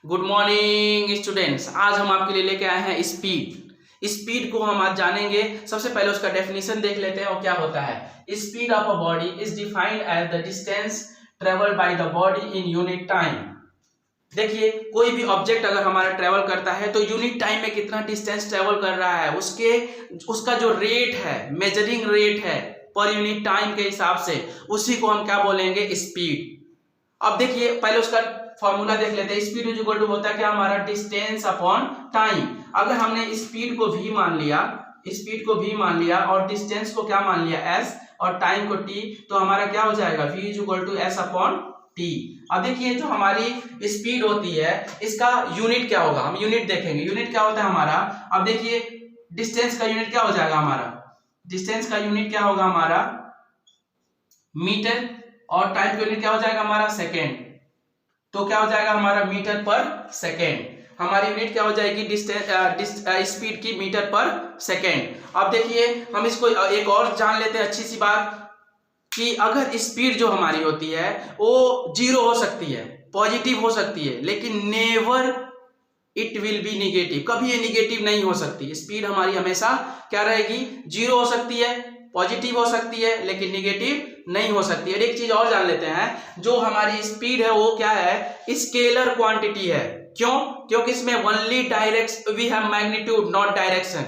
Good morning students. आज हम आपके लिए लेके आए हैं स्पीड। स्पीड को हम आज जानेंगे। सबसे पहले उसका डेफिनेशन देख लेते हैं और क्या होता है। Speed of a body is defined as the distance travelled by the body in unit time. देखिए, कोई भी ऑब्जेक्ट अगर हमारा ट्रेवल करता है तो यूनिट टाइम में कितना डिस्टेंस ट्रेवल कर रहा है उसका जो रेट है, मेजरिंग रेट है पर यूनिट टाइम के हिसाब से, उसी को हम क्या बोलेंगे, स्पीड। अब देखिए, पहले उसका फॉर्मूला देख लेते हैं। स्पीड इज इक्वल टू होता है क्या हमारा, डिस्टेंस अपॉन टाइम। अगर हमने स्पीड को v मान लिया और डिस्टेंस को क्या मान लिया, s, और टाइम को t, तो हमारा क्या हो जाएगा, v is equal to s upon t। अब देखिए, जो हमारी स्पीड होती है इसका यूनिट क्या होगा, हम यूनिट देखेंगे। यूनिट क्या होता है हमारा। अब देखिए, डिस्टेंस का यूनिट क्या हो जाएगा हमारा, डिस्टेंस का यूनिट क्या होगा हमारा, मीटर, और टाइम का यूनिट क्या हो जाएगा हमारा, सेकेंड। तो क्या हो जाएगा हमारा, मीटर पर सेकेंड। हमारी यूनिट क्या हो जाएगी, स्पीड की, मीटर पर सेकेंड। अब देखिए, हम इसको एक और जान लेते हैं अच्छी सी बात, कि अगर स्पीड जो हमारी होती है वो जीरो हो सकती है, पॉजिटिव हो सकती है, लेकिन never it will be negative. कभी ये निगेटिव नहीं हो सकती। स्पीड हमारी हमेशा क्या रहेगी, जीरो हो सकती है, पॉजिटिव हो सकती है, लेकिन निगेटिव नहीं हो सकती है। एक चीज और जान लेते हैं, जो हमारी स्पीड है वो क्या है, स्केलर क्वांटिटी है। क्यों? क्योंकि इसमें only direct we have magnitude not direction.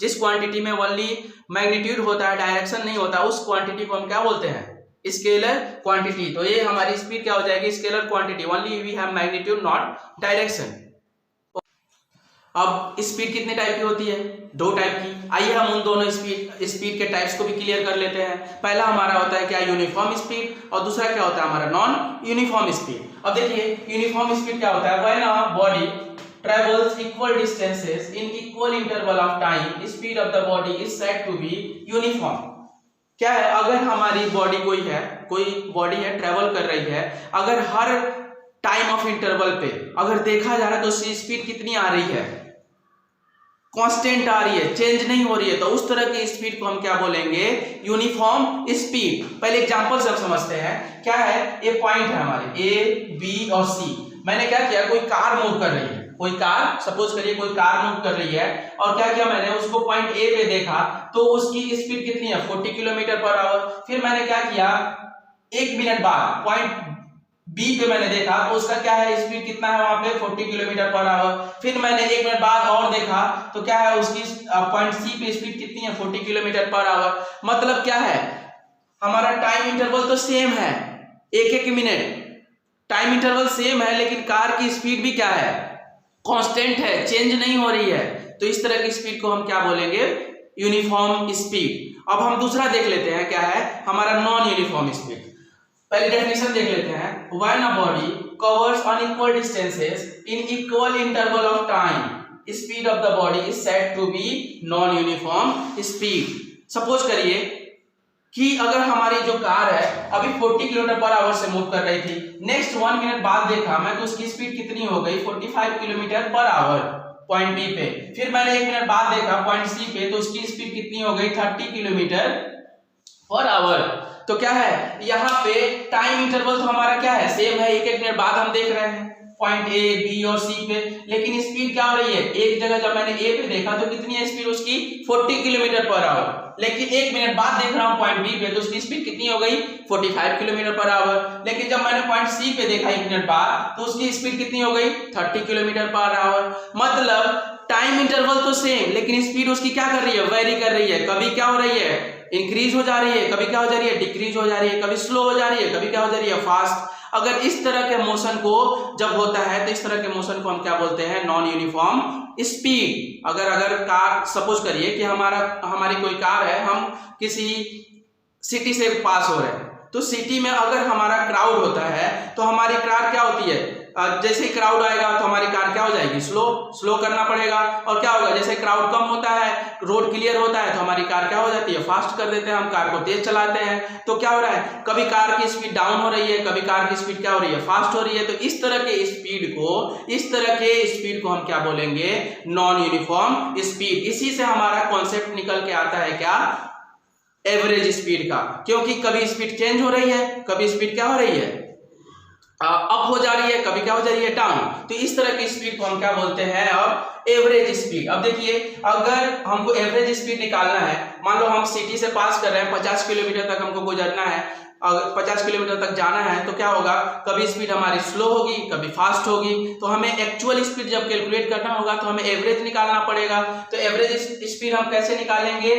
जिस क्वांटिटी में ओनली मैग्नीट्यूड होता है, डायरेक्शन नहीं होता, उस क्वांटिटी को हम क्या बोलते हैं, स्केलर क्वांटिटी। तो ये हमारी स्पीड क्या हो जाएगी, scalar quantity, only we have magnitude not direction. अब स्पीड कितने टाइप की होती है, दो टाइप की। आइए हम उन दोनों स्पीड के टाइप्स को भी क्लियर कर लेते हैं। पहला हमारा होता है क्या, यूनिफॉर्म स्पीड, और दूसरा क्या होता है हमारा, नॉन यूनिफॉर्म स्पीड। अब देखिए, यूनिफॉर्म स्पीड क्या होता है, when a body travels equal distances in equal interval of time, speed of the body is said to be uniform। क्या है, अगर हमारी बॉडी कोई बॉडी है, ट्रेवल कर रही है, अगर हर टाइम ऑफ इंटरवल पे अगर देखा जा रहा है तो उसकी स्पीड कितनी आ रही है, कांस्टेंट आ रही है, चेंज नहीं हो रही है, तो उस तरह की स्पीड को हम क्या बोलेंगे, यूनिफॉर्म स्पीड। पहले एग्जांपल से हम समझते हैं। क्या है, ये पॉइंट है हमारे ए, बी और सी। मैंने क्या किया, कोई कार मूव कर रही है, कोई कार, सपोज करिए कोई कार मूव कर रही है, और क्या किया मैंने, उसको पॉइंट ए पे देखा तो उसकी स्पीड कितनी है, 40 किलोमीटर पर आवर। फिर मैंने क्या किया, 1 मिनट बाद पॉइंट बी पे मैंने देखा तो उसका क्या है, स्पीड कितना है वहां पे, 40 किलोमीटर पर आवर। फिर मैंने 1 मिनट बाद और देखा तो क्या है, उसकी पॉइंट सी पे स्पीड कितनी है, 40 किलोमीटर पर आवर। मतलब क्या है, हमारा टाइम इंटरवल तो सेम है, 1-1 मिनट टाइम इंटरवल सेम है, लेकिन कार की स्पीड भी क्या है, कांस्टेंट है, चेंज नहीं हो रही है। तो इस तरह की स्पीड को हम क्या बोलेंगे, यूनिफॉर्म स्पीड। अब हम दूसरा देख लेते हैं, क्या है हमारा, नॉन यूनिफॉर्म स्पीड। पहले डेफिनेशन देख लेते हैं। When a body covers unequal distances in equal interval of time, speed of the body is said to be non uniform speed. Suppose करिए कि अगर हमारी जो कार है अभी 40 किलोमीटर पर आवर से मूव कर रही थी, नेक्स्ट 1 मिनट बाद देखा मैं तो उसकी स्पीड कितनी हो गई, 45 kilometre per hour point B पे। फिर मैंने 1 मिनट बाद देखा पॉइंट सी पे तो उसकी स्पीड कितनी हो गई, 30 किलोमीटर पर आवर। तो क्या है, यहाँ पे टाइम इंटरवल तो हमारा क्या है, सेम है, 1-1 मिनट बाद हम देख रहे हैं पॉइंट ए, बी और सी पे, लेकिन स्पीड क्या हो रही है, एक जगह जब मैंने ए पे देखा तो कितनी है स्पीड उसकी, 40 किलोमीटर पर आवर, लेकिन 1 मिनट बाद देख रहा हूं पॉइंट बी पे तो उसकी स्पीड कितनी हो गई, 45 किलोमीटर पर आवर। लेकिन जब मैंने पॉइंट सी पे देखा 1 मिनट बाद तो उसकी स्पीड कितनी हो गई, 30 किलोमीटर पर आवर। मतलब टाइम इंटरवल तो सेम, लेकिन स्पीड उसकी क्या कर रही है, वेरी कर रही है। कभी क्या हो रही है, इंक्रीज हो जा रही है, कभी क्या हो जा रही है, डिक्रीज हो जा रही है, कभी स्लो हो जा रही है, कभी क्या हो जा रही है, फास्ट। अगर इस तरह के मोशन को जब होता है तो इस तरह के मोशन को हम क्या बोलते हैं, नॉन यूनिफॉर्म स्पीड। अगर कार, सपोज करिए कि हमारी कोई कार है, हम किसी सिटी से पास हो रहे हैं, तो सिटी में अगर हमारा क्राउड होता है तो हमारी कार क्या होती है, जैसे ही क्राउड आएगा तो हमारी कार क्या हो जाएगी, स्लो करना पड़ेगा। और क्या होगा, जैसे क्राउड कम होता है, रोड क्लियर होता है, तो हमारी कार क्या हो जाती है, फास्ट कर देते हैं, हम कार को तेज चलाते हैं। तो क्या हो रहा है, कभी कार की स्पीड डाउन हो रही है, कभी कार की स्पीड क्या हो रही है, फास्ट हो रही है। तो इस तरह के स्पीड को हम क्या बोलेंगे, नॉन यूनिफॉर्म स्पीड। इसी से हमारा कॉन्सेप्ट निकल के आता है क्या, एवरेज स्पीड का। क्योंकि कभी स्पीड चेंज हो रही है, कभी स्पीड क्या हो रही है, अप हो जा रही है, कभी क्या हो जा रही है, डाउन। तो इस तरह की स्पीड को हम क्या बोलते हैं, अब एवरेज स्पीड। अब देखिए, अगर हमको एवरेज स्पीड निकालना है, मान लो हम सिटी से पास कर रहे हैं, 50 किलोमीटर तक हमको गुजरना है, अगर 50 किलोमीटर तक जाना है, तो क्या होगा, कभी स्पीड हमारी स्लो होगी, कभी फास्ट होगी। तो हमें एक्चुअल स्पीड जब कैलकुलेट करना होगा तो हमें एवरेज निकालना पड़ेगा। तो एवरेज स्पीड हम कैसे निकालेंगे,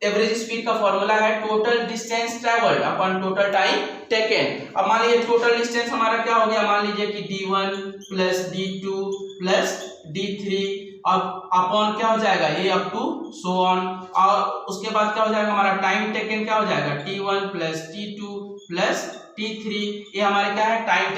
एवरेज स्पीड का फॉर्मूला है total distance travelled upon total time taken. अब मान लीजिए टोटल डिस्टेंस हमारा क्या हो गया, मान लीजिए कि d1 plus d2 plus d3 अब अपॉन क्या हो जाएगा, ये अप टू सो ऑन। और उसके बाद क्या हो जाएगा, हमारा टाइम टेकन क्या हो जाएगा, t1 plus t2 plus t3, ये हमारे क्या है, टाइम